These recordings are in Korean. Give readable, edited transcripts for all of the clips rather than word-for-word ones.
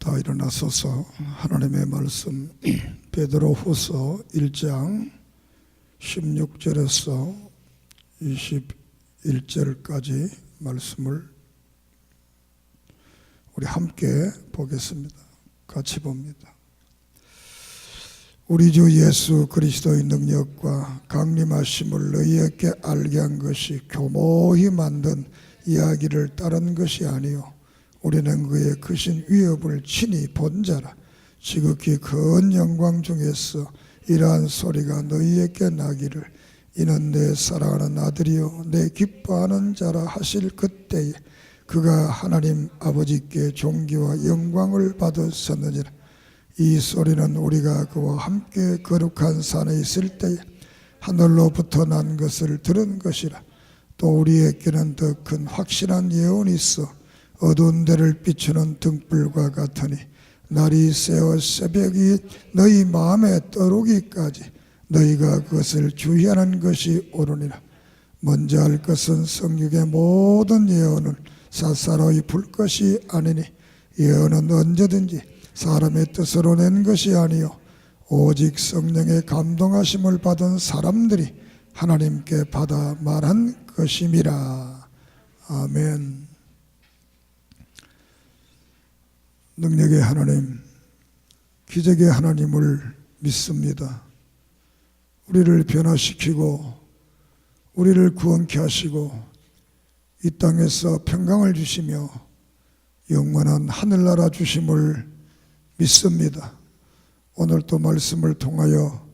다 일어나서서 하나님의 말씀 베드로후서 1장 16절에서 21절까지 말씀을 우리 함께 보겠습니다. 같이 봅니다. 우리 주 예수 그리스도의 능력과 강림하심을 너희에게 알게 한 것이 교모히 만든 이야기를 따른 것이 아니요 우리는 그의 크신 위협을 친히 본 자라. 지극히 큰 영광 중에서 이러한 소리가 너희에게 나기를 이는 내 사랑하는 아들이요 내 기뻐하는 자라 하실 그때에 그가 하나님 아버지께 존귀와 영광을 받으셨느니라. 이 소리는 우리가 그와 함께 거룩한 산에 있을 때에 하늘로부터 난 것을 들은 것이라. 또 우리에게는 더 큰 확실한 예언이 있어 어두운 데를 비추는 등불과 같으니 날이 새어 새벽이 너희 마음에 떠오르기까지 너희가 그것을 주의하는 것이 옳으니라. 먼저 할 것은 성경의 모든 예언을 샅샅이 풀 것이 아니니 예언은 언제든지 사람의 뜻으로 낸 것이 아니요 오직 성령의 감동하심을 받은 사람들이 하나님께 받아 말한 것임이라. 아멘. 능력의 하나님, 기적의 하나님을 믿습니다. 우리를 변화시키고 우리를 구원케 하시고 이 땅에서 평강을 주시며 영원한 하늘나라 주심을 믿습니다. 오늘도 말씀을 통하여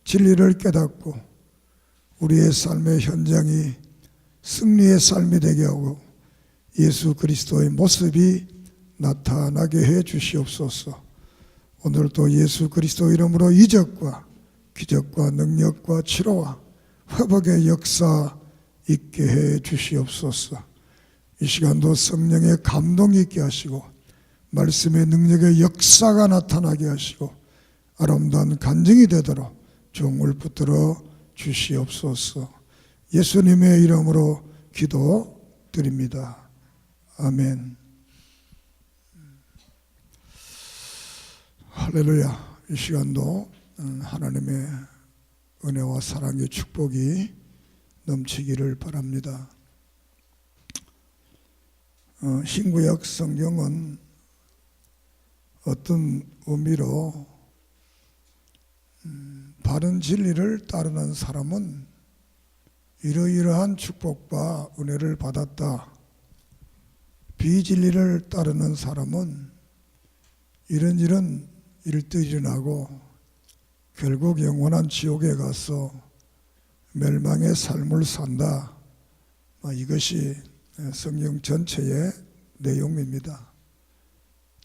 진리를 깨닫고 우리의 삶의 현장이 승리의 삶이 되게 하고 예수 그리스도의 모습이 나타나게 해 주시옵소서. 오늘도 예수 그리스도 이름으로 이적과 기적과 능력과 치료와 회복의 역사 있게 해 주시옵소서. 이 시간도 성령의 감동이 있게 하시고 말씀의 능력의 역사가 나타나게 하시고 아름다운 간증이 되도록 종을 붙들어 주시옵소서. 예수님의 이름으로 기도드립니다. 아멘. 할렐루야. 이 시간도 하나님의 은혜와 사랑의 축복이 넘치기를 바랍니다. 신구약 성경은 어떤 의미로 바른 진리를 따르는 사람은 이러이러한 축복과 은혜를 받았다. 비진리를 따르는 사람은 이런 일들이 일어나고 결국 영원한 지옥에 가서 멸망의 삶을 산다. 이것이 성경 전체의 내용입니다.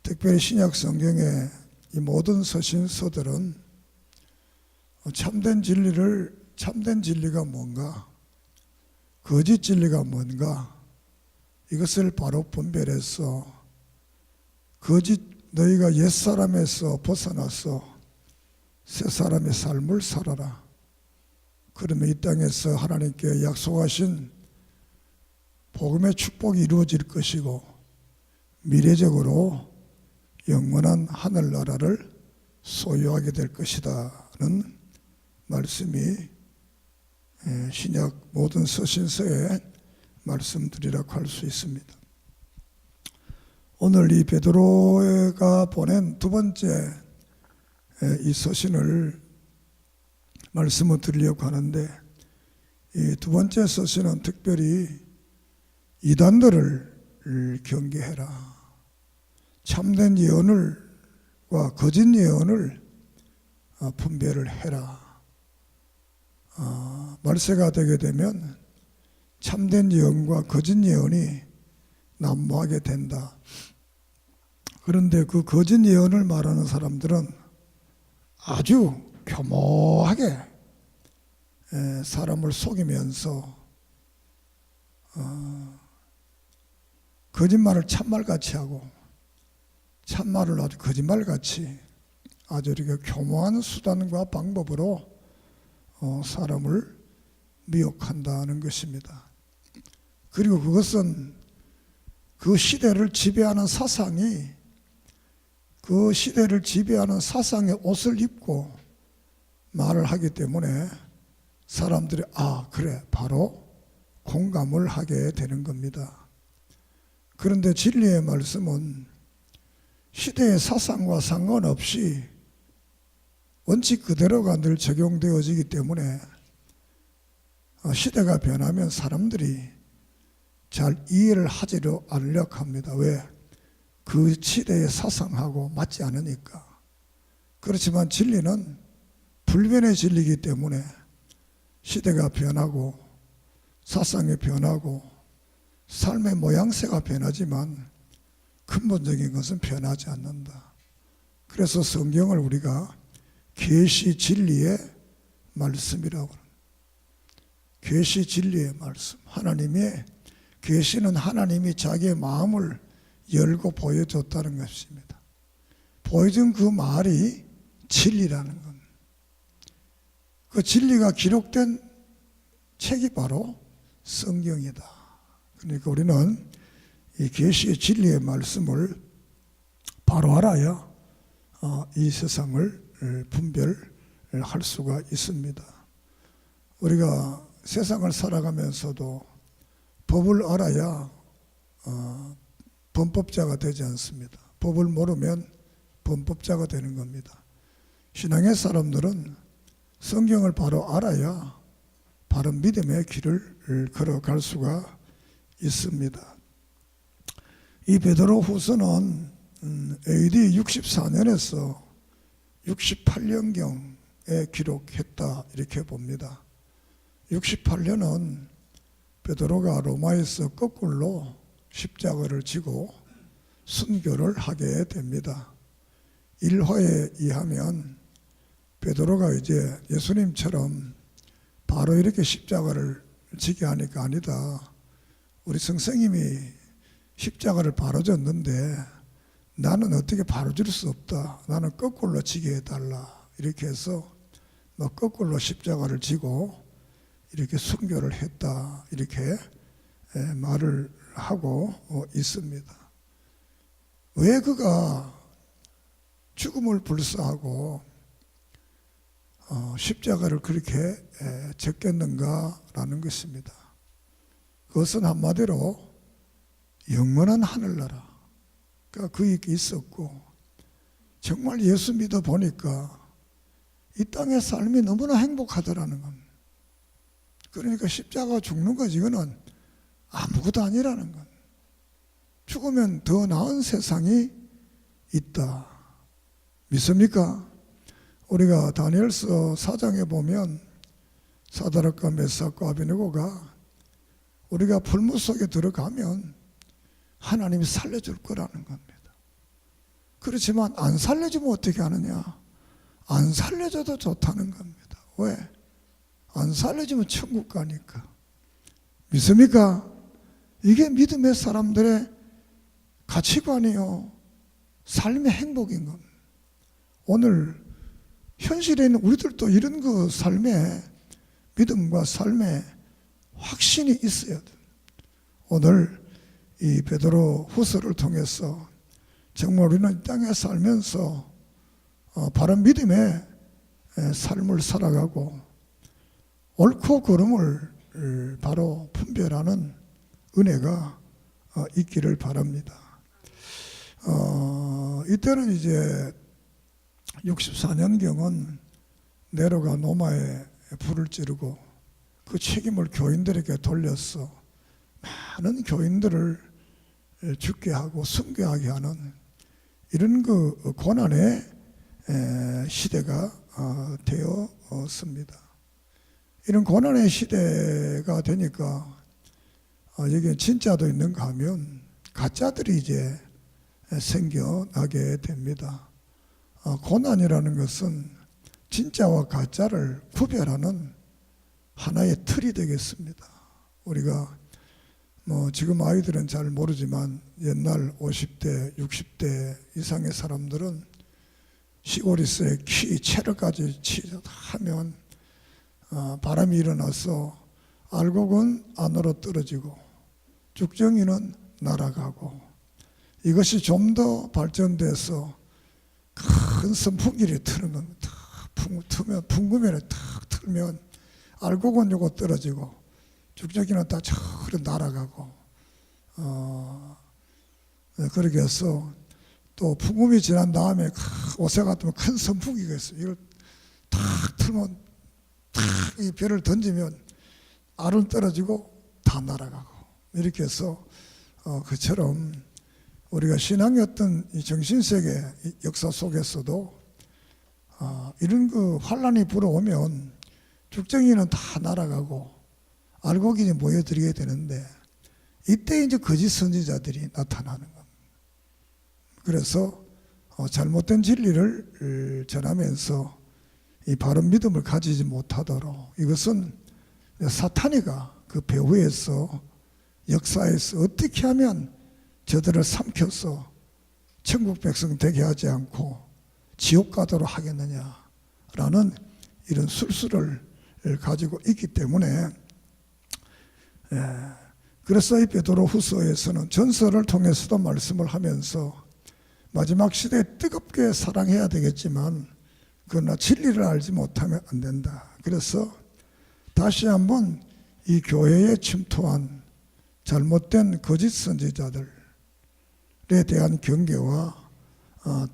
특별히 신약 성경의 이 모든 서신서들은 참된 진리가 뭔가, 거짓 진리가 뭔가, 이것을 바로 분별해서 너희가 옛사람에서 벗어나서 새사람의 삶을 살아라. 그러면 이 땅에서 하나님께 약속하신 복음의 축복이 이루어질 것이고 미래적으로 영원한 하늘나라를 소유하게 될 것이다는 말씀이 신약 모든 서신서에 말씀드리라고 할 수 있습니다. 오늘 이 베드로가 보낸 두 번째 이 서신을 말씀을 드리려고 하는데, 이 두 번째 서신은 특별히 이단들을 경계해라. 참된 예언과 거짓 예언을 분별을 해라. 말세가 되게 되면 참된 예언과 거짓 예언이 난무하게 된다. 그런데 그 거짓 예언을 말하는 사람들은 아주 교모하게 사람을 속이면서 거짓말을 참말같이 하고 참말을 아주 거짓말같이 아주 이렇게 교모한 수단과 방법으로 사람을 미혹한다는 것입니다. 그리고 그것은 그 시대를 지배하는 사상이 그 시대를 지배하는 사상의 옷을 입고 말을 하기 때문에 사람들이 그래, 바로 공감을 하게 되는 겁니다. 그런데 진리의 말씀은 시대의 사상과 상관없이 원칙 그대로가 늘 적용되어지기 때문에 시대가 변하면 사람들이 잘 이해를 하지를 않으려고 합니다. 왜? 그 시대의 사상하고 맞지 않으니까. 그렇지만 진리는 불변의 진리이기 때문에 시대가 변하고 사상이 변하고 삶의 모양새가 변하지만 근본적인 것은 변하지 않는다. 그래서 성경을 우리가 계시 진리의 말씀이라고 합니다. 계시 진리의 말씀. 하나님의 계시는 하나님이 자기의 마음을 열고 보여줬다는 것입니다. 보여준 그 말이 진리라는 것. 그 진리가 기록된 책이 바로 성경이다. 그러니까 우리는 이 계시의 진리의 말씀을 바로 알아야 이 세상을 분별할 수가 있습니다. 우리가 세상을 살아가면서도 법을 알아야 범법자가 되지 않습니다. 법을 모르면 범법자가 되는 겁니다. 신앙의 사람들은 성경을 바로 알아야 바른 믿음의 길을 걸어갈 수가 있습니다. 이 베드로 후서는 AD 64년에서 68년경에 기록했다 이렇게 봅니다. 68년은 베드로가 로마에서 거꾸로 십자가를 지고 순교를 하게 됩니다. 일화에 의하면 베드로가 이제 예수님처럼 바로 이렇게 십자가를 지게 하니까 아니다. 우리 선생님이 십자가를 바로 졌는데 나는 어떻게 바로 질 수 없다. 나는 거꾸로 지게 해달라. 이렇게 해서 거꾸로 십자가를 지고 이렇게 순교를 했다. 이렇게 말을 하고 있습니다. 왜 그가 죽음을 불사하고 십자가를 그렇게 졌겠는가라는 것입니다. 그것은 한마디로 영원한 하늘나라 그게 있었고 정말 예수 믿어 보니까 이 땅의 삶이 너무나 행복하더라는 겁니다. 그러니까 십자가 죽는 거지 이거는 아무것도 아니라는 것. 죽으면 더 나은 세상이 있다. 믿습니까? 우리가 다니엘서 4장에 보면 사드락과 메삭과 아베느고가 우리가 불못 속에 들어가면 하나님이 살려줄 거라는 겁니다. 그렇지만 안 살려주면 어떻게 하느냐? 안 살려줘도 좋다는 겁니다. 왜? 안 살려주면 천국 가니까. 믿습니까? 이게 믿음의 사람들의 가치관이요. 삶의 행복인 겁니다. 오늘 현실에 있는 우리들도 이런 그 삶의 믿음과 삶의 확신이 있어야 돼요. 오늘 이 베드로 후서를 통해서 정말 우리는 이 땅에 살면서 바른 믿음의 삶을 살아가고 옳고 그름을 바로 분별하는 은혜가 있기를 바랍니다. 이때는 이제 64년경은 네로가 로마에 불을 지르고 그 책임을 교인들에게 돌렸어 많은 교인들을 죽게 하고 순교하게 하는 이런 그 고난의 시대가 되었습니다. 이런 고난의 시대가 되니까 여기 진짜도 있는가 하면 가짜들이 이제 생겨나게 됩니다. 고난이라는 것은 진짜와 가짜를 구별하는 하나의 틀이 되겠습니다. 우리가 지금 아이들은 잘 모르지만 옛날 50대, 60대 이상의 사람들은 시골에서의 체력까지 하면 바람이 일어나서 알곡은 안으로 떨어지고 죽정이는 날아가고 이것이 좀 더 발전돼서 큰 선풍기를 트는 겁니다. 탁 풍구면에 탁 틀면 알곡은 요거 떨어지고 죽적이는 다 저리 날아가고 그렇게 해서 또 풍금이 지난 다음에 옷에 같으면 큰 선풍기가 있어요. 이걸 탁 틀면 탁 이 별을 던지면 알은 떨어지고 다 날아가고 이렇게 해서 그처럼 우리가 신앙의 어떤 이 정신세계 역사 속에서도 이런 그 환란이 불어오면 죽정이는 다 날아가고 알곡이 모여들게 되는데 이때 이제 거짓 선지자들이 나타나는 겁니다. 그래서 잘못된 진리를 전하면서 이 바른 믿음을 가지지 못하도록 이것은 사탄이가 그 배후에서 역사에서 어떻게 하면 저들을 삼켜서 천국 백성 되게 하지 않고 지옥 가도록 하겠느냐라는 이런 술수를 가지고 있기 때문에 그래서 이 베드로 후서에서는 전설을 통해서도 말씀을 하면서 마지막 시대에 뜨겁게 사랑해야 되겠지만 그러나 진리를 알지 못하면 안 된다. 그래서 다시 한번 이 교회에 침투한 잘못된 거짓 선지자들에 대한 경계와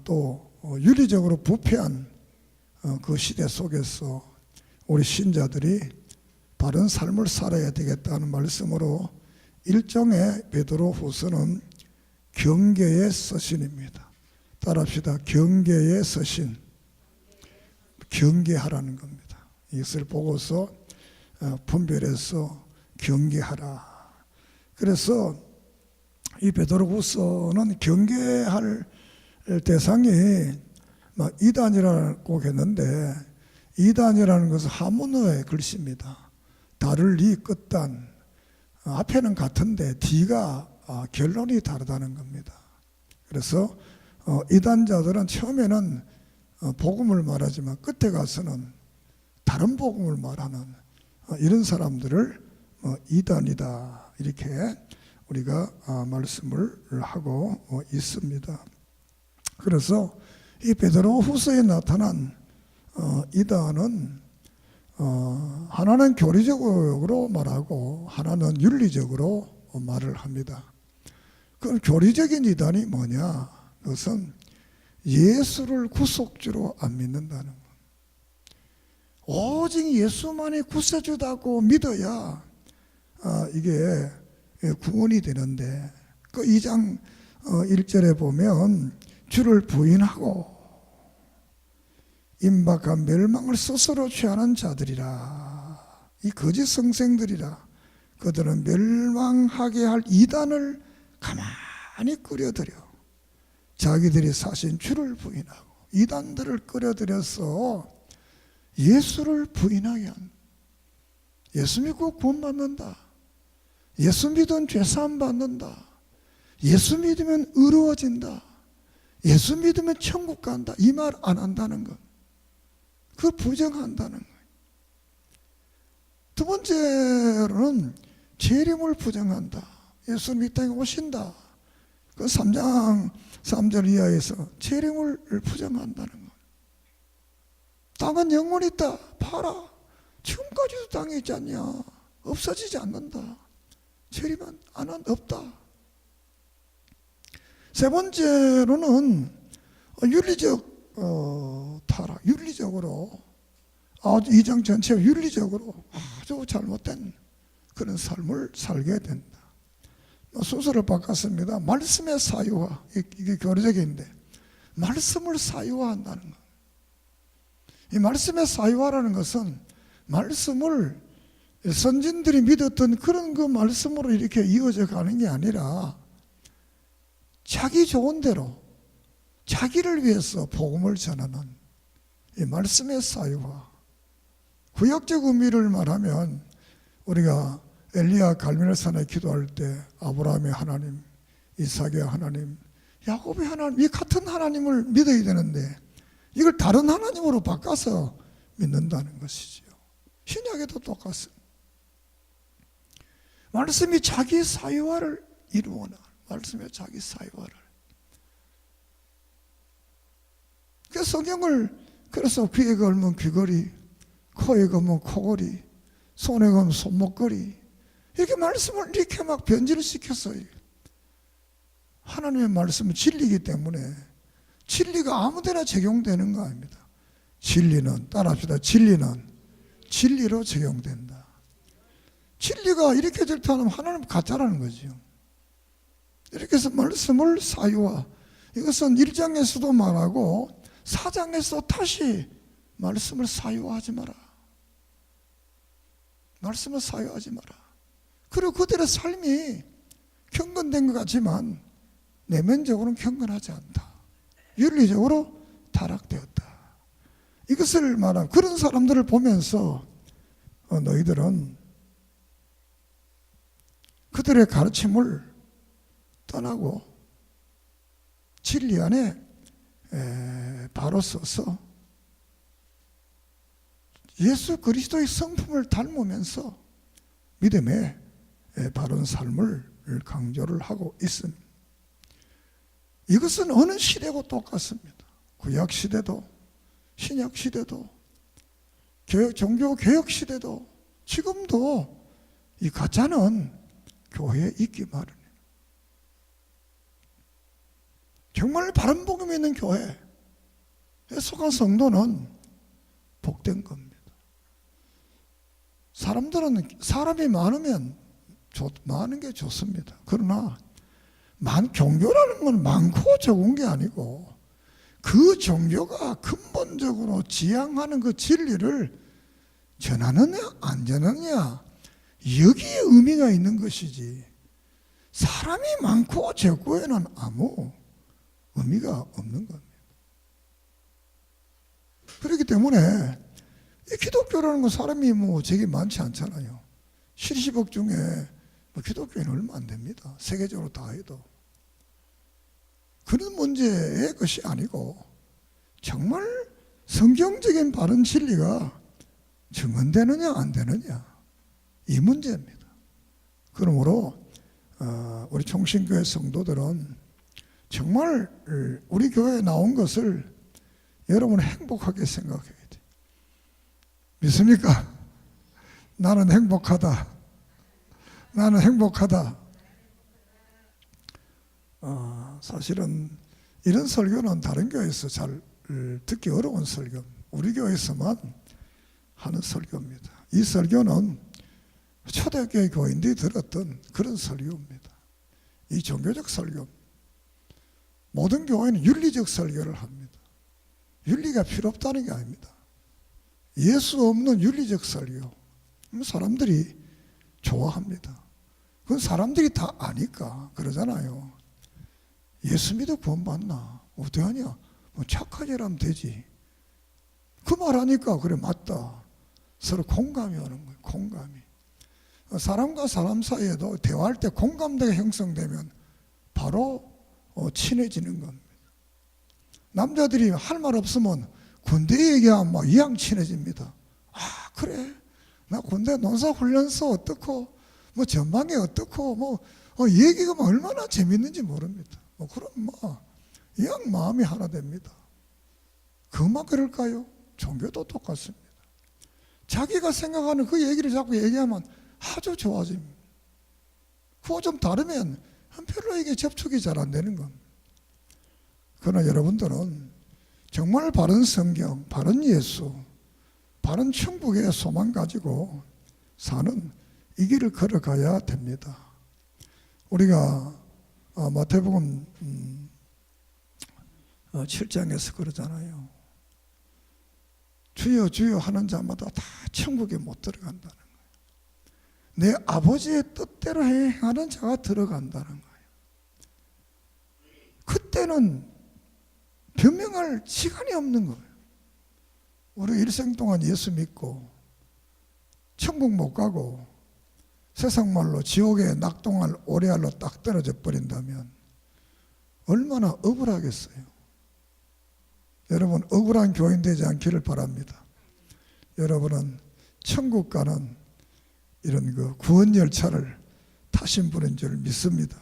또 윤리적으로 부패한 그 시대 속에서 우리 신자들이 바른 삶을 살아야 되겠다는 말씀으로 일종의 베드로 후서는 경계의 서신입니다. 따라합시다. 경계의 서신. 경계하라는 겁니다. 이것을 보고서 분별해서 경계하라. 그래서 이 베드로 후서는 경계할 대상이 이단이라고 했는데 이단이라는 것은 한문어의 글씨입니다. 달을 리 끝단 앞에는 같은데 뒤가 결론이 다르다는 겁니다. 그래서 이단자들은 처음에는 복음을 말하지만 끝에 가서는 다른 복음을 말하는 이런 사람들을 이단이다 이렇게 우리가 말씀을 하고 있습니다. 그래서 이 베드로 후서에 나타난 이단은 하나는 교리적으로 말하고 하나는 윤리적으로 말을 합니다. 그 교리적인 이단이 뭐냐? 그것은 예수를 구속주로 안 믿는다는 것. 오직 예수만이 구세주다고 믿어야 이게 구원이 되는데 그 2장 1절에 보면 주를 부인하고 임박한 멸망을 스스로 취하는 자들이라. 이 거짓 성생들이라. 그들은 멸망하게 할 이단을 가만히 끌어들여 자기들이 사신 주를 부인하고 이단들을 끌어들여서 예수를 부인하게 한. 예수 믿고 구원받는다. 예수 믿으면 죄사함 받는다. 예수 믿으면 의로워진다. 예수 믿으면 천국 간다. 이 말 안 한다는 것. 그걸 부정한다는 거예요. 두 번째로는 재림을 부정한다. 예수님 이 땅에 오신다. 그 3장 3절 이하에서 재림을 부정한다는 것. 땅은 영원히 있다. 봐라. 지금까지도 땅에 있지 않냐. 없어지지 않는다. 재림은 없다. 세 번째로는 윤리적 타락, 윤리적으로 아주 2장 전체가 윤리적으로 아주 잘못된 그런 삶을 살게 된다. 순서를 바꿨습니다. 말씀의 사유화, 이게 교리적인데 말씀을 사유화한다는 것. 이 말씀의 사유화라는 것은 말씀을 선진들이 믿었던 그런 그 말씀으로 이렇게 이어져 가는 게 아니라 자기 좋은 대로 자기를 위해서 복음을 전하는 이 말씀의 사유화. 구약적 의미를 말하면 우리가 엘리야 갈멜산에 기도할 때 아브라함의 하나님, 이삭의 하나님, 야곱의 하나님, 이 같은 하나님을 믿어야 되는데 이걸 다른 하나님으로 바꿔서 믿는다는 것이지요. 신약에도 똑같습니다. 말씀이 자기 사유화를 이루어나 말씀의 자기 사유화를. 그 성경을 그래서 귀에 걸면 귀걸이, 코에 걸면 코걸이, 손에 걸면 손목걸이, 이렇게 말씀을 이렇게 막 변질을 시켰어요. 하나님의 말씀은 진리이기 때문에 진리가 아무데나 적용되는 거 아닙니다. 진리는, 따라합시다. 진리는 진리로 적용된다. 진리가 이렇게 절도하면 하나님 가짜라는 거죠. 이렇게 해서 말씀을 사유화, 이것은 1장에서도 말하고 4장에서 다시 말씀을 사유화하지 마라. 말씀을 사유하지 마라. 그리고 그들의 삶이 경건된 것 같지만 내면적으로는 경건하지 않다. 윤리적으로 타락되었다. 이것을 말한 그런 사람들을 보면서 너희들은 그들의 가르침을 떠나고 진리 안에 바로 서서 예수 그리스도의 성품을 닮으면서 믿음의 바른 삶을 강조를 하고 있습니다. 이것은 어느 시대고 똑같습니다. 구약 시대도 신약 시대도 종교 개혁 시대도 지금도 이 가짜는 교회에 있기 마련이에요. 정말 바른 복음이 있는 교회에 속한 성도는 복된 겁니다. 사람이 많으면 많은 게 좋습니다. 그러나 종교라는 건 많고 적은 게 아니고 그 종교가 근본적으로 지향하는 그 진리를 전하느냐 안 전하느냐, 여기에 의미가 있는 것이지 사람이 많고 적고에는 아무 의미가 없는 겁니다. 그렇기 때문에 이 기독교라는 건 사람이 되게 많지 않잖아요. 70억 중에 기독교인은 얼마 안 됩니다. 세계적으로 다 해도. 그런 문제의 것이 아니고 정말 성경적인 바른 진리가 증언되느냐 안 되느냐, 이 문제입니다. 그러므로 우리 총신교회 성도들은 정말 우리 교회에 나온 것을 여러분 행복하게 생각해야 돼요. 믿습니까? 나는 행복하다. 나는 행복하다. 사실은 이런 설교는 다른 교회에서 잘 듣기 어려운 설교, 우리 교회에서만 하는 설교입니다. 이 설교는 초대교회 교인들이 들었던 그런 설교입니다. 이 종교적 설교. 모든 교회는 윤리적 설교를 합니다. 윤리가 필요 없다는 게 아닙니다. 예수 없는 윤리적 설교, 사람들이 좋아합니다. 그건 사람들이 다 아니까 그러잖아요. 예수 믿어 구원받나? 어떡하냐? 착하게 하면 되지. 그 말하니까 그래 맞다. 서로 공감이 오는 거예요. 공감이. 사람과 사람 사이에도 대화할 때 공감대가 형성되면 바로 친해지는 겁니다. 남자들이 할 말 없으면 군대 얘기하면 막 이왕 친해집니다. 아 그래 나 군대 논사훈련소 어떻고 전방에 어떻고 얘기가 얼마나 재밌는지 모릅니다. 그럼 이왕 마음이 하나 됩니다. 그만 그럴까요? 종교도 똑같습니다. 자기가 생각하는 그 얘기를 자꾸 얘기하면 아주 좋아집니다. 그거 좀 다르면 별로 이게 접촉이 잘 안 되는 겁니다. 그러나 여러분들은 정말 바른 성경, 바른 예수, 바른 천국의 소망 가지고 사는 이 길을 걸어가야 됩니다. 우리가 마태복음 7장에서 그러잖아요. 주여 주여 하는 자마다 다 천국에 못 들어간다는 거예요. 내 아버지의 뜻대로 행하는 자가 들어간다는 거예요. 그때는 변명할 시간이 없는 거예요. 우리 일생 동안 예수 믿고 천국 못 가고 세상 말로 지옥의 낙동알 오래알로 딱 떨어져 버린다면 얼마나 억울하겠어요. 여러분 억울한 교인 되지 않기를 바랍니다. 여러분은 천국 가는 이런 그 구원 열차를 타신 분인 줄 믿습니다.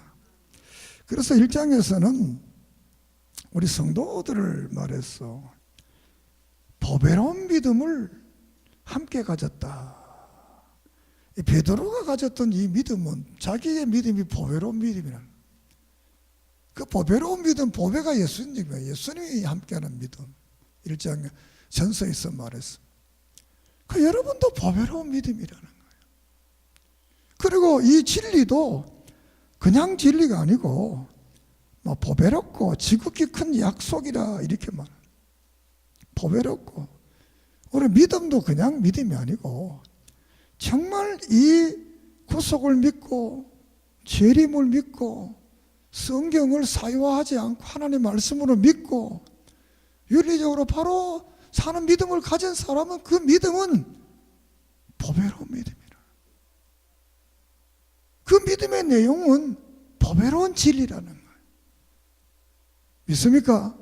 그래서 1장에서는 우리 성도들을 말했어. 보배로운 믿음을 함께 가졌다. 베드로가 가졌던 이 믿음은 자기의 믿음이 보배로운 믿음이라는 거예요. 그 보배로운 믿음, 보배가 예수님이에요. 예수님이 함께하는 믿음. 1장 전서에서 말했습니다. 그 여러분도 보배로운 믿음이라는 거예요. 그리고 이 진리도 그냥 진리가 아니고 뭐 보배롭고 지극히 큰 약속이라 이렇게 말합니다. 보배롭고 우리 믿음도 그냥 믿음이 아니고 정말 이 구속을 믿고 재림을 믿고 성경을 사유화하지 않고 하나님의 말씀으로 믿고 윤리적으로 바로 사는 믿음을 가진 사람은 그 믿음은 보배로운 믿음이라. 그 믿음의 내용은 보배로운 진리라는 거예요. 믿습니까?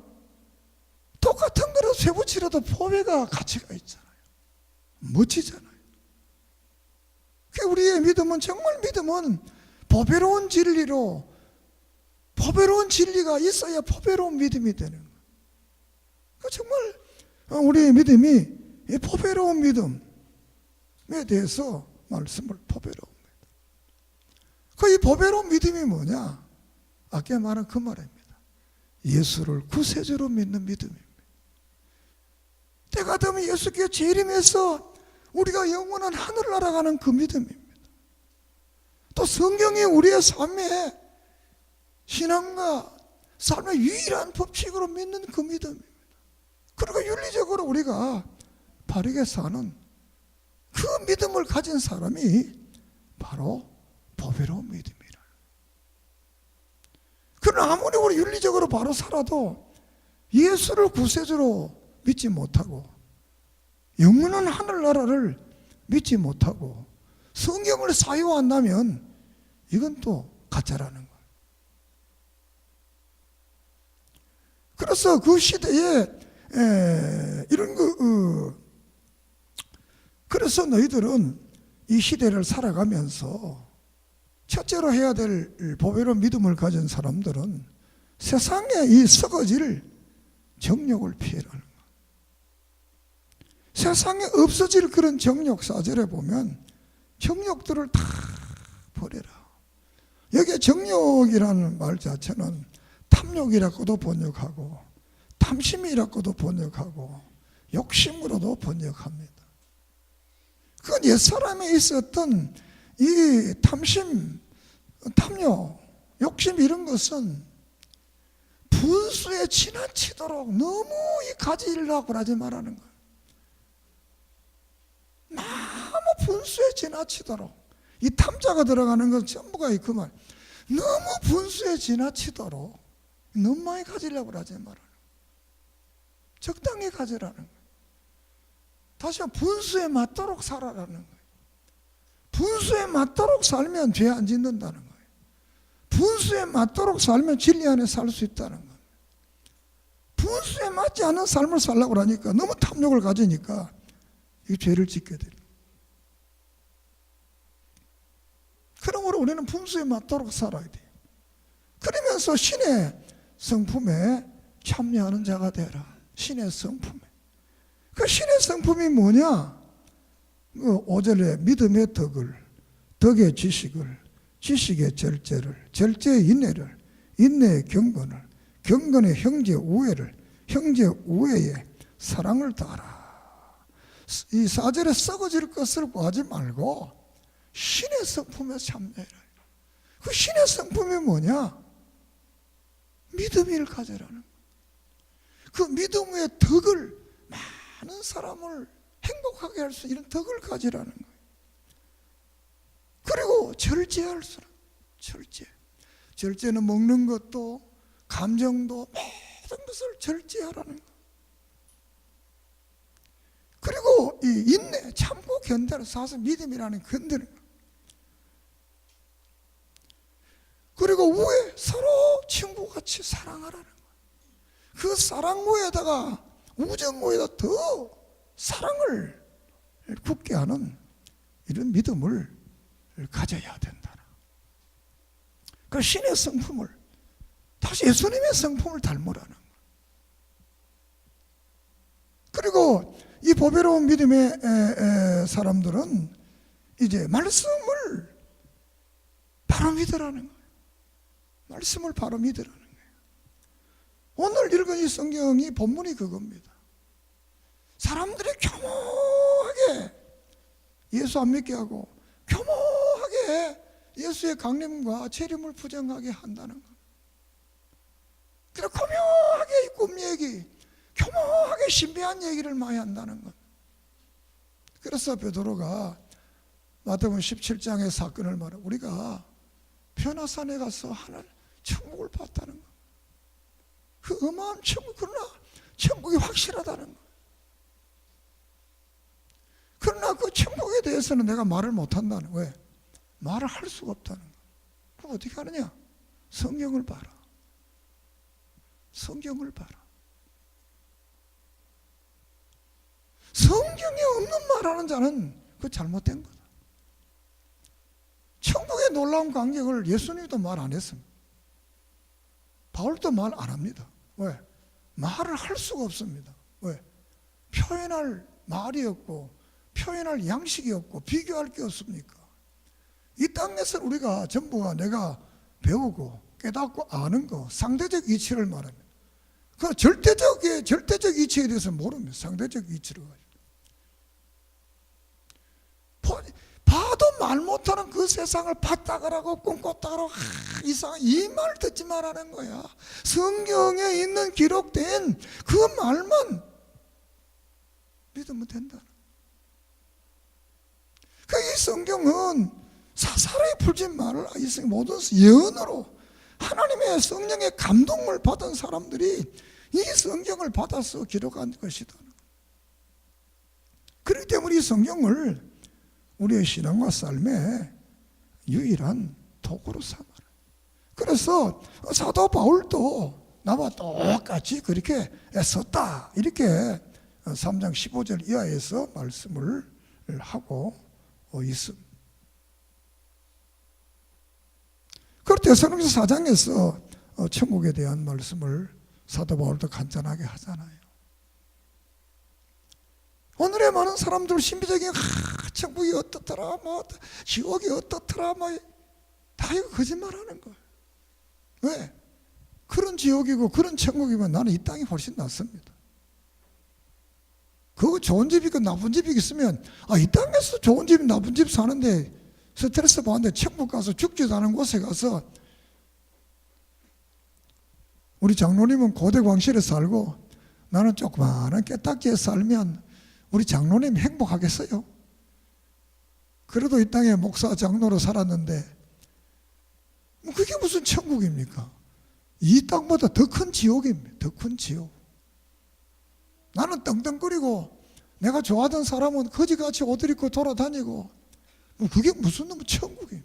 똑같은 거로 쇠붙이라도 보배가 가치가 있잖아요. 멋지잖아요. 우리의 믿음은 정말 믿음은 보배로운 진리로 보배로운 진리가 있어야 보배로운 믿음이 되는 거예요. 정말 우리의 믿음이 이 보배로운 믿음에 대해서 말씀을 보배로운 믿음. 이 보배로운 믿음이 뭐냐? 아까 말한 그 말입니다. 예수를 구세주로 믿는 믿음입니다. 때가 되면 예수께 재림해서 우리가 영원한 하늘을 날아가는 그 믿음입니다. 또 성경이 우리의 삶의 신앙과 삶의 유일한 법칙으로 믿는 그 믿음입니다. 그리고 윤리적으로 우리가 바르게 사는 그 믿음을 가진 사람이 바로 보배로운 믿음이라. 그러나 아무리 우리 윤리적으로 바로 살아도 예수를 구세주로 믿지 못하고 영원한 하늘나라를 믿지 못하고 성경을 사유한다면 이건 또 가짜라는 거예요. 그래서 그 시대에 이런 그래서 너희들은 이 시대를 살아가면서 첫째로 해야 될 보배로운 믿음을 가진 사람들은 세상에 이 썩어질 정욕을 피해라는 거예요. 세상에 없어질 그런 정욕 4절에 보면 정욕들을 다 버려라. 여기에 정욕이라는 말 자체는 탐욕이라고도 번역하고 탐심이라고도 번역하고 욕심으로도 번역합니다. 그건 옛사람에 있었던 이 탐심, 탐욕, 욕심 이런 것은 분수에 지나치도록 너무 이 가지려고 하지 말라는 거예요. 너무 분수에 지나치도록 이 탐자가 들어가는 건 전부가 그 말. 너무 분수에 지나치도록 너무 많이 가지려고 하지 말라는 거예요. 적당히 가지라는 거예요. 다시 한번 분수에 맞도록 살아라는 거예요. 분수에 맞도록 살면 죄 안 짓는다는 거예요. 분수에 맞도록 살면 진리 안에 살 수 있다는 거예요. 분수에 맞지 않은 삶을 살려고 하니까 너무 탐욕을 가지니까 이 죄를 짓게 돼요. 그러므로 우리는 분수에 맞도록 살아야 돼요. 그러면서 신의 성품에 참여하는 자가 되라. 신의 성품에. 그 신의 성품이 뭐냐? 5절에 믿음의 덕을, 덕의 지식을, 지식의 절제를, 절제의 인내를, 인내의 경건을, 경건의 형제 우애를, 형제 우애에 사랑을 다하라. 이 4절에 썩어질 것을 구하지 말고 신의 성품에 참여해라. 그 신의 성품이 뭐냐? 믿음을 가져라는 거예요. 그 믿음의 덕을 많은 사람을 행복하게 할 수 있는 덕을 가지라는 거예요. 그리고 절제할 사람, 절제. 절제는 먹는 것도 감정도 모든 것을 절제하라는 거예요. 그리고 이 인내, 참고 견뎌라. 사실 믿음이라는 견디는 거예요. 그리고 우애, 서로 친구같이 사랑하라는 거예요. 그 사랑 우애에다가 우정 우애에다 더 사랑을 굳게 하는 이런 믿음을 가져야 된다. 그 신의 성품을 다시 예수님의 성품을 닮으라는 거예요. 그리고 이 보배로운 믿음의 사람들은 이제 말씀을 바로 믿으라는 거예요. 말씀을 바로 믿으라는 거예요. 오늘 읽은 이 성경이 본문이 그겁니다. 사람들이 교묘하게 예수 안 믿게 하고 교묘하게 예수의 강림과 재림을 부정하게 한다는 것. 그리고 교묘하게 이 꿈 얘기, 교묘하게 신비한 얘기를 많이 한다는 것. 그래서 베드로가 마태복음 17장의 사건을 말해, 우리가 변화산에 가서 하늘 천국을 봤다는 것. 그 어마어마한 천국, 그러나 천국이 확실하다는 것. 그러나 그 천국에 대해서는 내가 말을 못한다는 거예요. 왜? 말을 할 수가 없다는 거예요. 그럼 어떻게 하느냐? 성경을 봐라. 성경을 봐라. 성경에 없는 말하는 자는 그 잘못된 거다. 천국의 놀라운 광경을 예수님도 말 안 했습니다. 바울도 말 안 합니다. 왜? 말을 할 수가 없습니다. 왜? 표현할 말이 없고 표현할 양식이 없고 비교할 게 없습니까? 이 땅에서 우리가 전부가 내가 배우고 깨닫고 아는 거 상대적 이치를 말합니다. 그 절대적 이치에 대해서 모릅니다. 상대적 이치를 가지고. 봐도 말 못하는 그 세상을 봤다 그러고 꿈꿨다 그러고 이상한 이 말 듣지 말라는 거야. 성경에 있는 기록된 그 말만 믿으면 된다. 이 성경은 사사로이 풀진 말을 이 성경 모든 예언으로 하나님의 성령의 감동을 받은 사람들이 이 성경을 받아서 기록한 것이다. 그렇기 때문에 이 성경을 우리의 신앙과 삶의 유일한 도구로 삼아라. 그래서 사도 바울도 나와 똑같이 그렇게 썼다. 이렇게 3장 15절 이하에서 말씀을 하고 있습니다. 그리고 데살로니가서 4장에서 천국에 대한 말씀을 사도 바울도 간단하게 하잖아요. 오늘의 많은 사람들 신비적인 천국이 어떻더라, 지옥이 어떻더라, 다 이거 거짓말하는 거예요. 왜? 그런 지옥이고 그런 천국이면 나는 이 땅이 훨씬 낫습니다. 그거 좋은 집이 있고 나쁜 집이 있으면 이 땅에서 좋은 집 나쁜 집 사는데 스트레스 받는데 천국 가서 죽지도 않은 곳에 가서 우리 장로님은 고대 광실에 살고 나는 조그마한 깨딱지에 살면 우리 장로님 행복하겠어요? 그래도 이 땅에 목사 장로로 살았는데 그게 무슨 천국입니까? 이 땅보다 더 큰 지옥입니다. 더 큰 지옥. 나는 떵떵거리고 내가 좋아하던 사람은 거지같이 옷을 입고 돌아다니고 그게 무슨 천국이에요.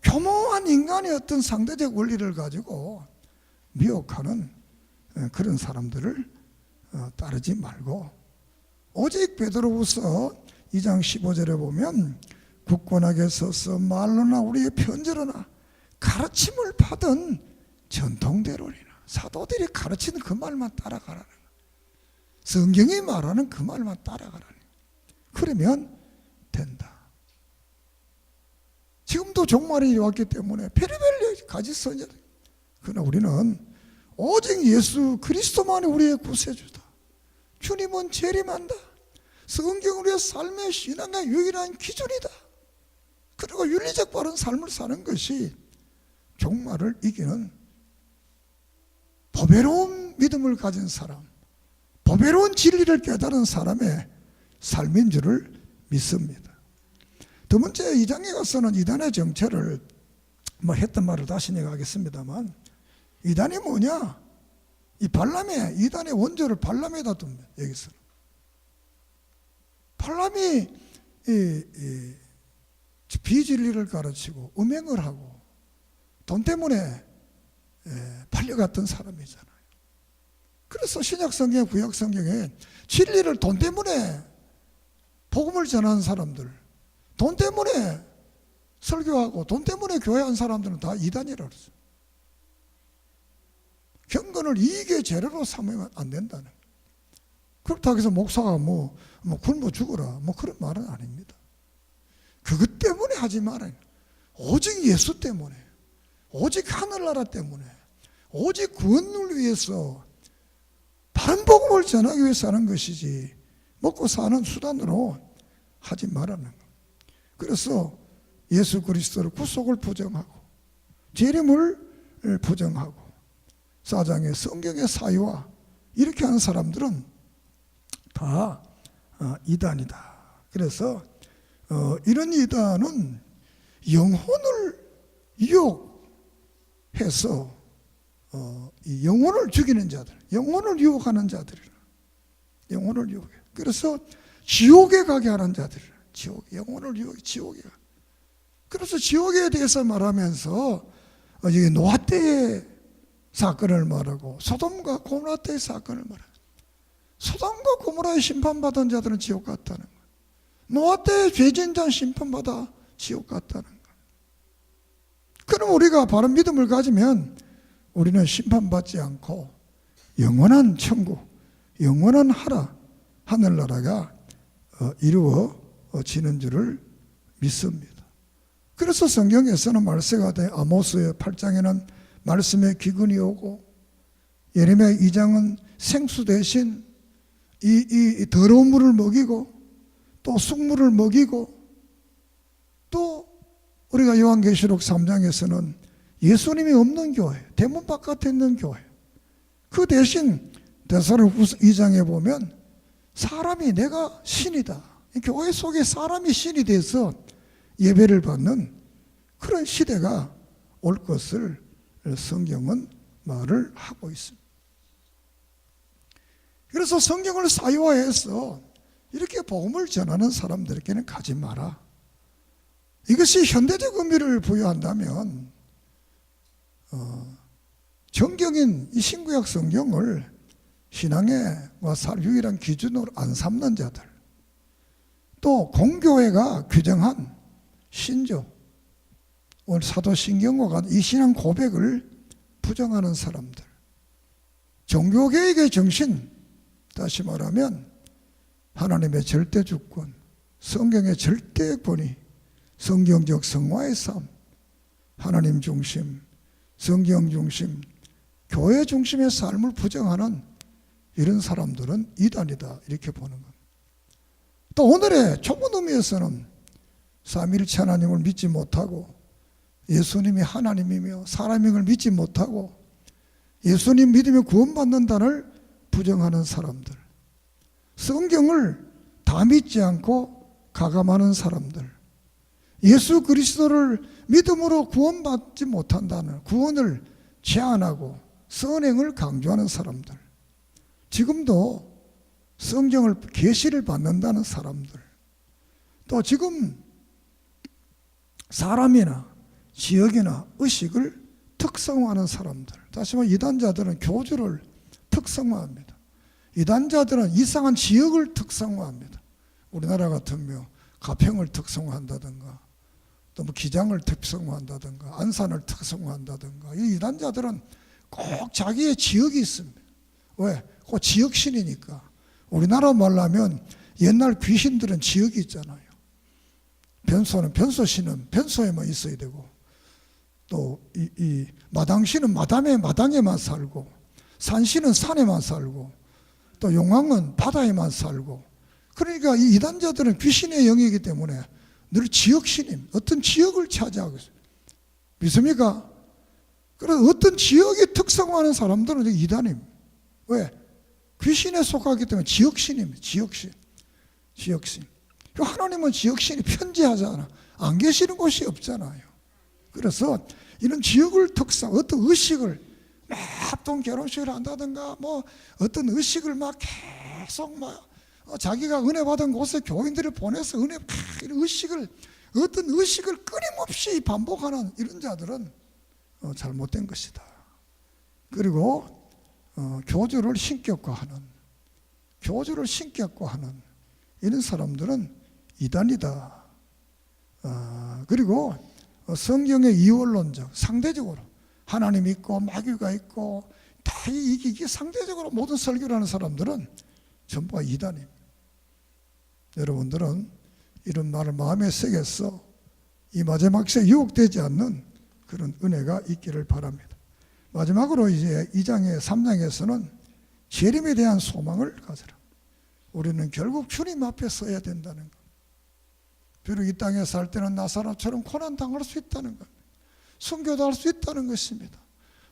교묘한 인간의 어떤 상대적 원리를 가지고 미혹하는 그런 사람들을 따르지 말고 오직 베드로후서 2장 15절에 보면 굳건하게 서서 말로나 우리의 편지로나 가르침을 받은 전통대로리나 사도들이 가르치는 그 말만 따라가라는 거예요. 성경이 말하는 그 말만 따라가라는 거예요. 그러면 된다. 지금도 종말이 왔기 때문에 별의별 가지 선자. 그러나 우리는 오직 예수 그리스도만이 우리의 구세주다. 주님은 재림한다. 성경 우리의 삶의 신앙의 유일한 기준이다. 그리고 윤리적 바른 삶을 사는 것이 종말을 이기는 보배로운 믿음을 가진 사람, 보배로운 진리를 깨달은 사람의 삶인 줄을 믿습니다. 두 번째 2장에 가서는 이단의 정체를 했던 말을 다시 내가 하겠습니다만 이단이 뭐냐? 이 발람의 이단의 원조를 발람에다 둡니다. 여기서 발람이 비진리를 가르치고 음행을 하고 돈 때문에 팔려갔던 사람이잖아요. 그래서 신약성경, 구약성경에 진리를 돈 때문에 복음을 전하는 사람들, 돈 때문에 설교하고 돈 때문에 교회한 사람들은 다 이단이라고 그랬어요. 경건을 이익의 재료로 삼으면 안 된다는 거예요. 그렇다고 해서 목사가 굶어 죽어라 그런 말은 아닙니다. 그것 때문에 하지 말아요. 오직 예수 때문에, 오직 하늘나라 때문에, 오직 구원을 위해서 바른 복음을 전하기 위해서 하는 것이지 먹고 사는 수단으로 하지 말라는 거예요. 그래서 예수 그리스도를 구속을 부정하고 재림을 부정하고 사장의 성경의 사유와 이렇게 하는 사람들은 다 이단이다. 그래서 이런 이단은 영혼을 유혹해서 이 영혼을 죽이는 자들, 영혼을 유혹하는 자들이라. 영혼을 유혹해. 그래서 지옥에 가게 하는 자들이라. 지옥, 영혼을 유혹해 지옥에 가. 그래서 지옥에 대해서 말하면서 여기 노아 때의 사건을 말하고 소돔과 고모라 때의 사건을 말하고, 소돔과 고모라에 심판받은 자들은 지옥 갔다는 거예요. 노아 때의 죄진자 심판받아 지옥 갔다는 거예요. 그럼 우리가 바른 믿음을 가지면 우리는 심판받지 않고 영원한 천국, 영원한 하늘나라가 이루어지는 줄을 믿습니다. 그래서 성경에서는 말세가 돼 아모스의 8장에는 말씀의 기근이 오고, 예레미야 2장은 생수 대신 이 더러운 물을 먹이고 또 쑥물을 먹이고, 또 우리가 요한계시록 3장에서는 예수님이 없는 교회, 대문 바깥에 있는 교회, 그 대신 데살로니가후서 2장에 보면 사람이 내가 신이다, 교회 속에 사람이 신이 돼서 예배를 받는 그런 시대가 올 것을 성경은 말을 하고 있습니다. 그래서 성경을 사유화해서 이렇게 복음을 전하는 사람들에게는 가지 마라. 이것이 현대적 의미를 부여한다면 정경인 이 신구약 성경을 신앙의 유일한 기준으로 안 삼는 자들, 또 공교회가 규정한 신조, 오늘 사도신경과 같은 이 신앙 고백을 부정하는 사람들, 종교개혁의 정신, 다시 말하면 하나님의 절대 주권, 성경의 절대 권위, 성경적 성화의 삶, 하나님 중심, 성경 중심, 교회 중심의 삶을 부정하는 이런 사람들은 이단이다, 이렇게 보는 겁니다. 또 오늘의 좁은 의미에서는 삼위일체 하나님을 믿지 못하고 예수님이 하나님이며 사람임을 믿지 못하고 예수님 믿으며 구원받는다를 부정하는 사람들, 성경을 다 믿지 않고 가감하는 사람들, 예수 그리스도를 믿음으로 구원받지 못한다는 구원을 제한하고 선행을 강조하는 사람들, 지금도 성경을 계시를 받는다는 사람들, 또 지금 사람이나 지역이나 의식을 특성화하는 사람들, 다시 말해 이단자들은 교주를 특성화합니다. 이단자들은 이상한 지역을 특성화합니다. 우리나라 같으면 가평을 특성화한다든가, 또 기장을 특성화한다든가, 안산을 특성화한다든가. 이 이단자들은 꼭 자기의 지역이 있습니다. 왜? 그 지역신이니까. 우리나라 말로 하면 옛날 귀신들은 지역이 있잖아요. 변소는 변소신은 변소에만 있어야 되고, 또 이 마당신은 마당에만 살고, 산신은 산에만 살고, 또 용왕은 바다에만 살고. 그러니까 이 이단자들은 귀신의 영이기 때문에 늘 지역신임, 어떤 지역을 차지하고 있어요. 믿습니까? 그래서 어떤 지역이 특성화하는 사람들은 이단임. 왜? 귀신에 속하기 때문에 지역신입니다. 지역신. 하나님은 지역신이 편지하잖아. 안 계시는 곳이 없잖아요. 그래서 이런 지역을 특성, 어떤 의식을 또 결혼식을 한다든가, 어떤 의식을 계속 자기가 은혜 받은 곳에 교인들을 보내서 이런 어떤 의식을 끊임없이 반복하는 이런 자들은 잘못된 것이다. 그리고 교주를 신격화하는 이런 사람들은 이단이다. 그리고 성경의 이원론적, 상대적으로 하나님 있고 마귀가 있고 다 이게 상대적으로 모든 설교를 하는 사람들은 전부가 이단입니다. 여러분들은 이런 말을 마음에 새겨서 이 마지막 시대에 유혹되지 않는 그런 은혜가 있기를 바랍니다. 마지막으로 이제 2장의 3장에서는 재림에 대한 소망을 가져라. 우리는 결국 주님 앞에 서야 된다는 것. 비록 이 땅에 살 때는 나사로처럼 고난당할 수 있다는 것, 순교도 할 수 있다는 것입니다.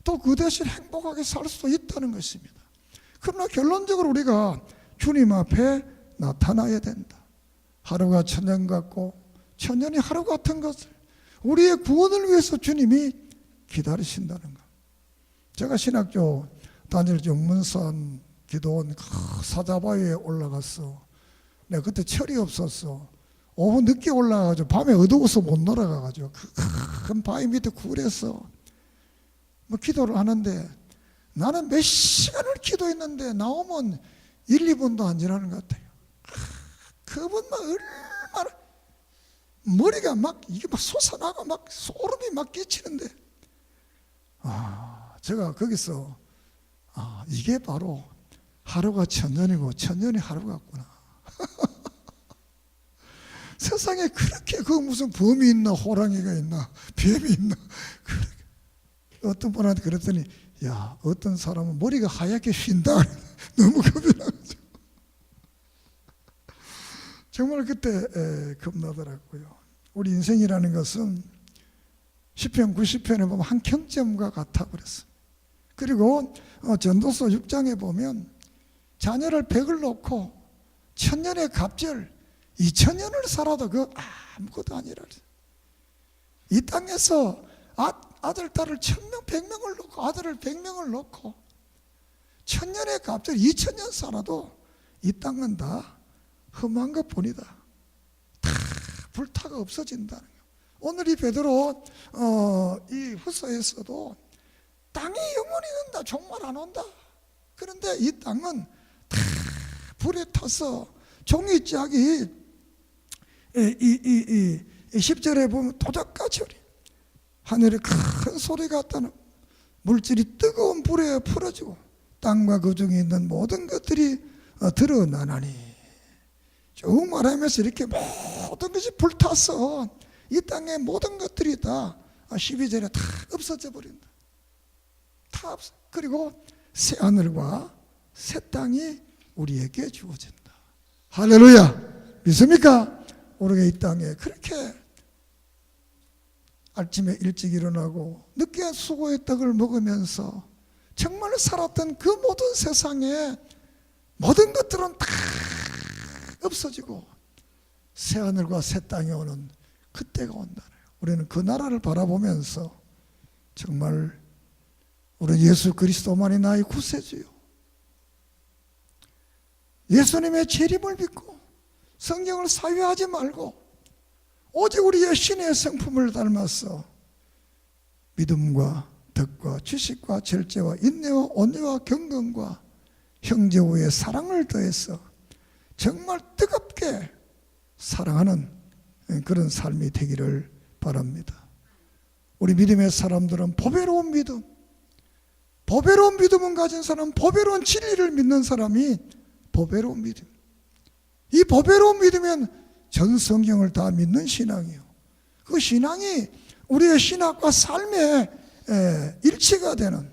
또 그 대신 행복하게 살 수도 있다는 것입니다. 그러나 결론적으로 우리가 주님 앞에 나타나야 된다. 하루가 천년 같고 천년이 하루 같은 것을 우리의 구원을 위해서 주님이 기다리신다는 것. 제가 신학교 다닐 때 문산 기도원 사자바위에 올라갔어. 내가 그때 철이 없었어. 오후 늦게 올라가가지고 밤에 어두워서 못 놀아가가지고 큰 바위 밑에 굴에서 뭐 기도를 하는데 나는 몇 시간을 기도했는데 나오면 1, 2분도 안 지나는 것 같아요. 그분만 얼마나 머리가 막 이게 막 솟아나고 막 소름이 막 끼치는데 제가 거기서 이게 바로 하루가 천년이고 천년이 하루 같구나. 세상에 그렇게 그 무슨 범이 있나 호랑이가 있나 뱀이 있나. 어떤 분한테 그랬더니 야 어떤 사람은 머리가 하얗게 쉰다. 너무 겁이 나가지고 정말 그때 겁나더라고요. 우리 인생이라는 것은 시편 90편에 보면 한 경점과 같아 그랬습니다. 그리고 전도서 6장에 보면 자녀를 100을 놓고 천년의 갑절 2000년을 살아도 그 아무것도 아니라. 이 땅에서 아들 딸을 1000명 100명을 놓고 아들을 100명을 놓고 천년의 갑절 2000년 살아도 이 땅은 다 험한 것뿐이다. 다 불타가 없어진다는 거예요. 오늘 이 베드로 이 후서에서도 땅이 영원히 는다 종말 안 온다. 그런데 이 땅은 다 불에 타서 종이짝이 이 10절에 보면 도적같이 하늘에 큰 소리가 났다는 물질이 뜨거운 불에 풀어지고 땅과 그 중에 있는 모든 것들이 드러나나니. 쭉 말하면서 이렇게 모든 것이 불타서 이 땅의 모든 것들이 다 12절에 다 없어져 버린다. 다 없어. 그리고 새 하늘과 새 땅이 우리에게 주어진다. 할렐루야. 믿습니까? 우리가 이 땅에 그렇게 아침에 일찍 일어나고 늦게 수고의 떡을 먹으면서 정말 살았던 그 모든 세상에 모든 것들은 다 없어지고 새 하늘과 새 땅이 오는 그때가 온다는 거예요. 우리는 그 나라를 바라보면서 정말 우리 예수 그리스도만이 나의 구세주요, 예수님의 재림을 믿고 성경을 사유하지 말고 오직 우리의 신의 성품을 닮아서 믿음과 덕과 지식과 절제와 인내와 온유와 경건과 형제와의 사랑을 더해서 정말 뜨겁게 사랑하는 그런 삶이 되기를 바랍니다. 우리 믿음의 사람들은 보배로운 믿음, 보배로운 믿음을 가진 사람, 보배로운 진리를 믿는 사람이 보배로운 믿음. 이 보배로운 믿으면 전 성경을 다 믿는 신앙이요. 그 신앙이 우리의 신학과 삶의 일치가 되는,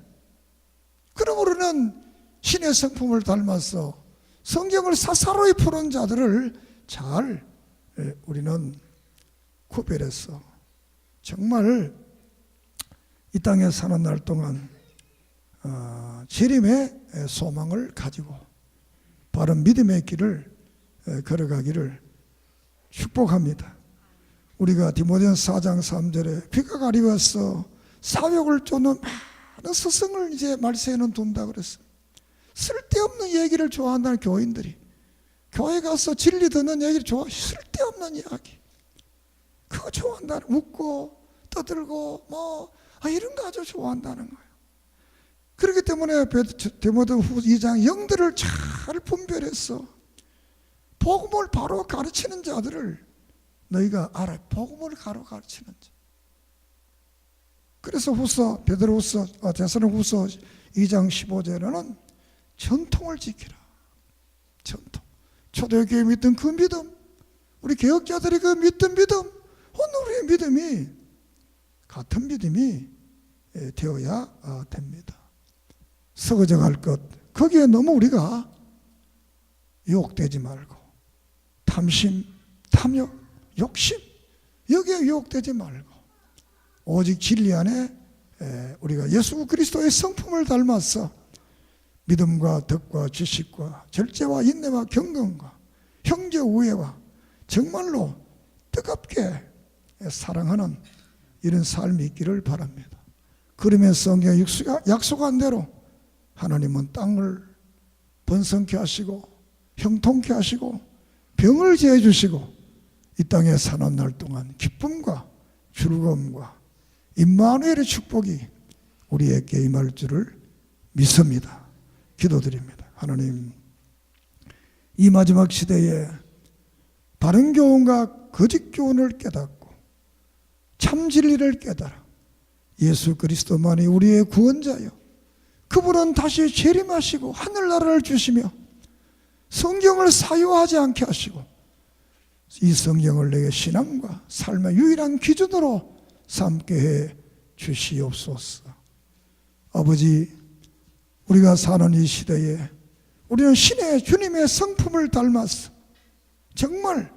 그럼 우리는 신의 성품을 닮아서 성경을 사사로이 푸는 자들을 잘 우리는 구별해서 정말 이 땅에 사는 날 동안 재림의 소망을 가지고 바른 믿음의 길을 걸어가기를 축복합니다. 우리가 디모데전서 4장 3절에 비가 가리워서 사욕을 쫓는 많은 스승을 이제 말세에는 둔다 그랬어요. 쓸데없는 얘기를 좋아한다는 교인들이 교회 가서 진리 듣는 얘기를 좋아해. 쓸데없는 이야기 그거 좋아한다는, 웃고 떠들고 이런 거 아주 좋아한다는 거예요. 그렇기 때문에 디모데후서 2장 영들을 잘 분별해서 복음을 바로 가르치는 자들을 너희가 알아. 복음을 바로 가르치는 자. 그래서 데살로니가후서 2장 15절에는 전통을 지키라. 전통. 초대교회 믿던 그 믿음, 우리 개혁자들이 그 믿던 믿음, 오늘 우리의 믿음이 같은 믿음이 되어야 됩니다. 서거져 갈 것, 거기에 너무 우리가 유혹되지 말고, 탐심, 탐욕, 욕심, 여기에 유혹되지 말고, 오직 진리 안에 우리가 예수 그리스도의 성품을 닮아서 믿음과 덕과 지식과 절제와 인내와 경건과 형제 우애와 정말로 뜨겁게 사랑하는 이런 삶이 있기를 바랍니다. 그러면서 성경에 약속한 대로 하나님은 땅을 번성케 하시고 형통케 하시고 병을 제해 주시고 이 땅에 사는 날 동안 기쁨과 즐거움과 임마누엘의 축복이 우리에게 임할 줄을 믿습니다. 기도드립니다. 하나님, 이 마지막 시대에 바른 교훈과 거짓 교훈을 깨닫고 참 진리를 깨달아 예수 그리스도만이 우리의 구원자요, 그분은 다시 재림하시고 하늘나라를 주시며 성경을 사유하지 않게 하시고 이 성경을 내게 신앙과 삶의 유일한 기준으로 삼게 해 주시옵소서. 아버지, 우리가 사는 이 시대에 우리는 신의 주님의 성품을 닮아서 정말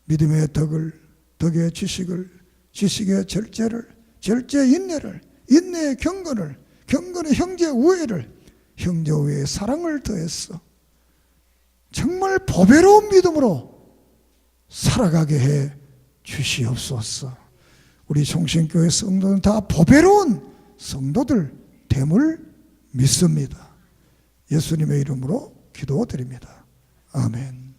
믿음의 덕을, 덕의 지식을, 지식의 절제를, 절제의 인내를, 인내의 경건을, 경건의 형제 우애를, 형제 우애의 사랑을 더했어 정말 보배로운 믿음으로 살아가게 해 주시옵소서. 우리 종신교회 성도는 다 보배로운 성도들 됨을 믿습니다. 예수님의 이름으로 기도드립니다. 아멘.